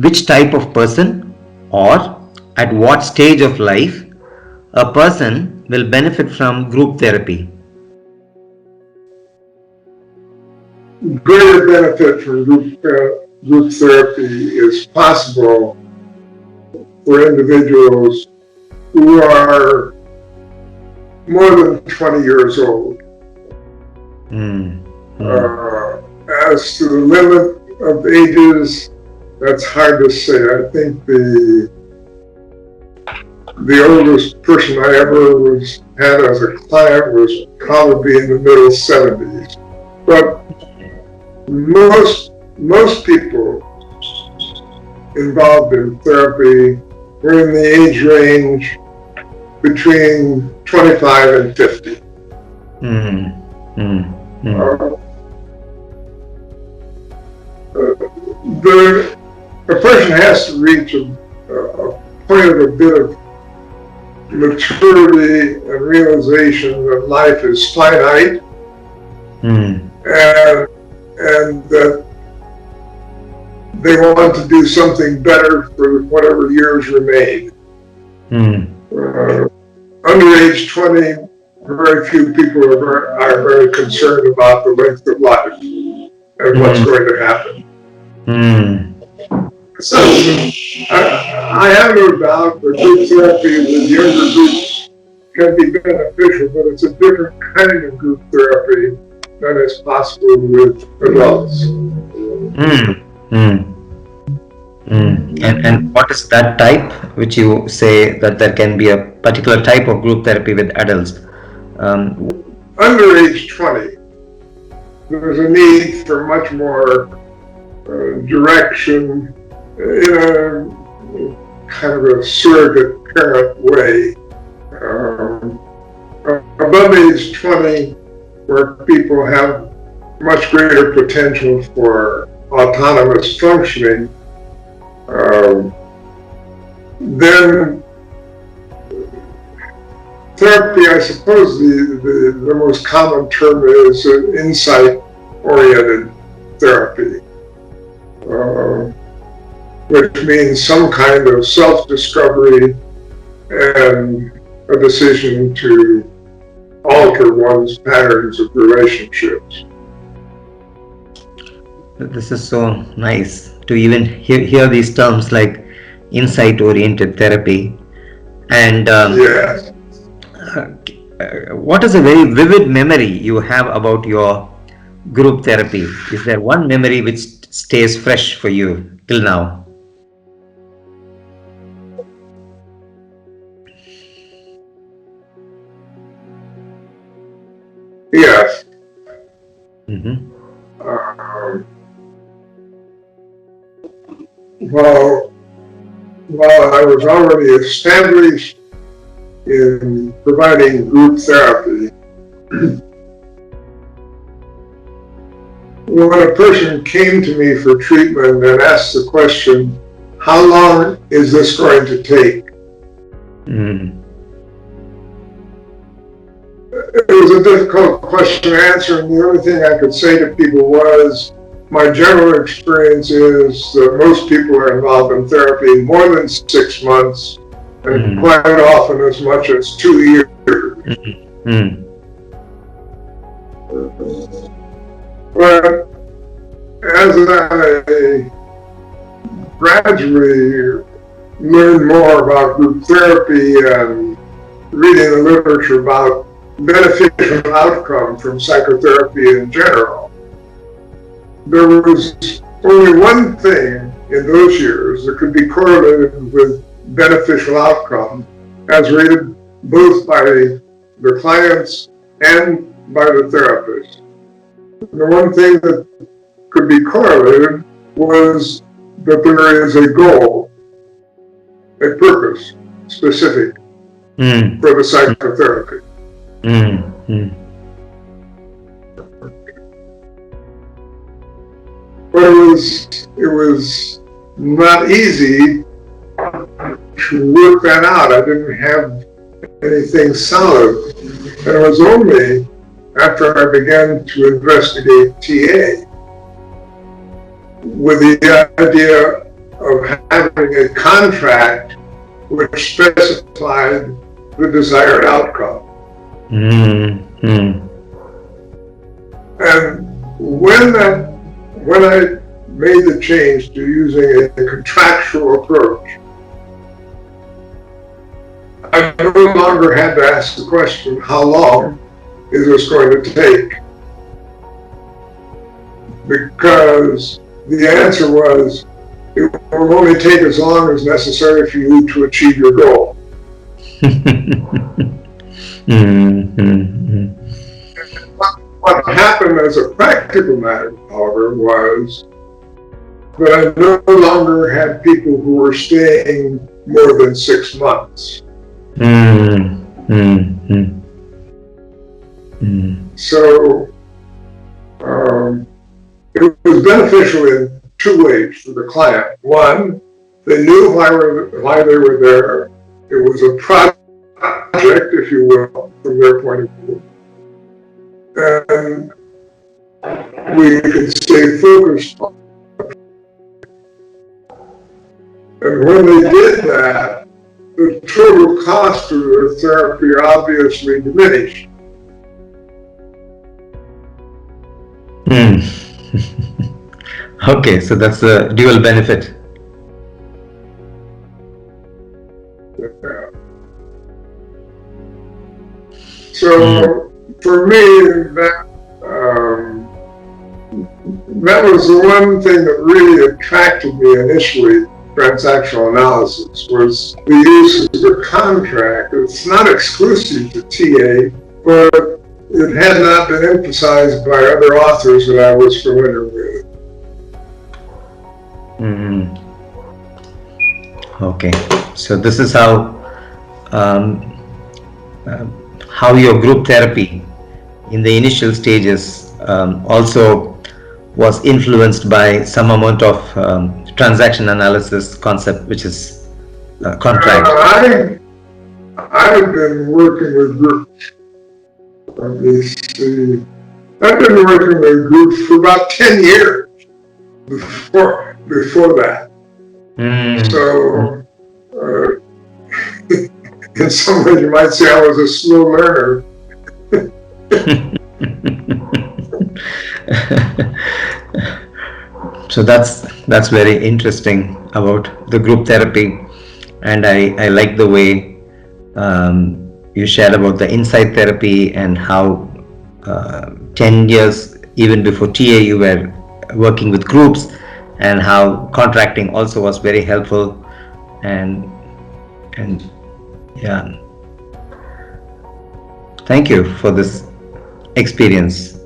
which type of person or at what stage of life a person will benefit from group therapy? Greater benefit from group therapy is possible for individuals who are more than 20 years old. As to the limit of ages, that's hard to say. I think the oldest person I ever had as a client was probably in the middle 70s. But most people involved in therapy were in the age range between 25 and 50. A person has to reach a point of a bit of maturity and realization that life is finite, and that they want to do something better for whatever years remain. Under age 20, very few people are very concerned about the length of life and what's going to happen. So I have no doubt that group therapy with younger groups can be beneficial, but it's a different kind of group therapy than is possible with adults. And what is that type, which you say that there can be a particular type of group therapy with adults? Under age 20, there's a need for much more direction in a kind of a surrogate parent way. Above age 20, where people have much greater potential for autonomous functioning, then therapy, I suppose the most common term is insight-oriented therapy, which means some kind of self-discovery and a decision to alter one's patterns of relationships. This is so nice to even hear these terms like insight-oriented therapy. And yes. What is a very vivid memory you have about your group therapy? Is there one memory which stays fresh for you till now? Yes. While I was already established in providing group therapy, when a person came to me for treatment and asked the question, how long is this going to take? It was a difficult question to answer, and the only thing I could say to people was, my general experience is that most people are involved in therapy more than 6 months, and quite often as much as 2 years. But as I gradually learned more about group therapy and reading the literature about beneficial outcome from psychotherapy in general, there was only one thing in those years that could be correlated with beneficial outcome, as rated both by the clients and by the therapist. The one thing that could be correlated was that there is a goal, a purpose, specific for the psychotherapy. But it was not easy to work that out. I didn't have anything solid. And it was only after I began to investigate TA with the idea of having a contract which specified the desired outcome. Mm-hmm. And when I made the change to using a contractual approach, I no longer had to ask the question, how long is this going to take? Because the answer was, it will only take as long as necessary for you to achieve your goal. Mm-hmm. What happened as a practical matter, however, was that I no longer had people who were staying more than 6 months. Mm-hmm. So it was beneficial in two ways for the client. One, they knew why they were there. It was a project, if you will, from their point of view. And we could stay focused. And when they did that, the total cost of their therapy obviously diminished. Okay, so that's a dual benefit. So for me, that was the one thing that really attracted me initially. Transactional analysis was the use of the contract. It's not exclusive to TA, but it had not been emphasized by other authors that I was familiar with. Okay, so this is how your group therapy in the initial stages also was influenced by some amount of transaction analysis concept, which is contract. I've been working with groups. Let me see. I've been working with groups for about 10 years before that. So, in some ways, you might say I was a slow learner. So that's very interesting about the group therapy, and I like the way you shared about the insight therapy and how 10 years even before TA you were working with groups, and how contracting also was very helpful, and yeah, thank you for this experience.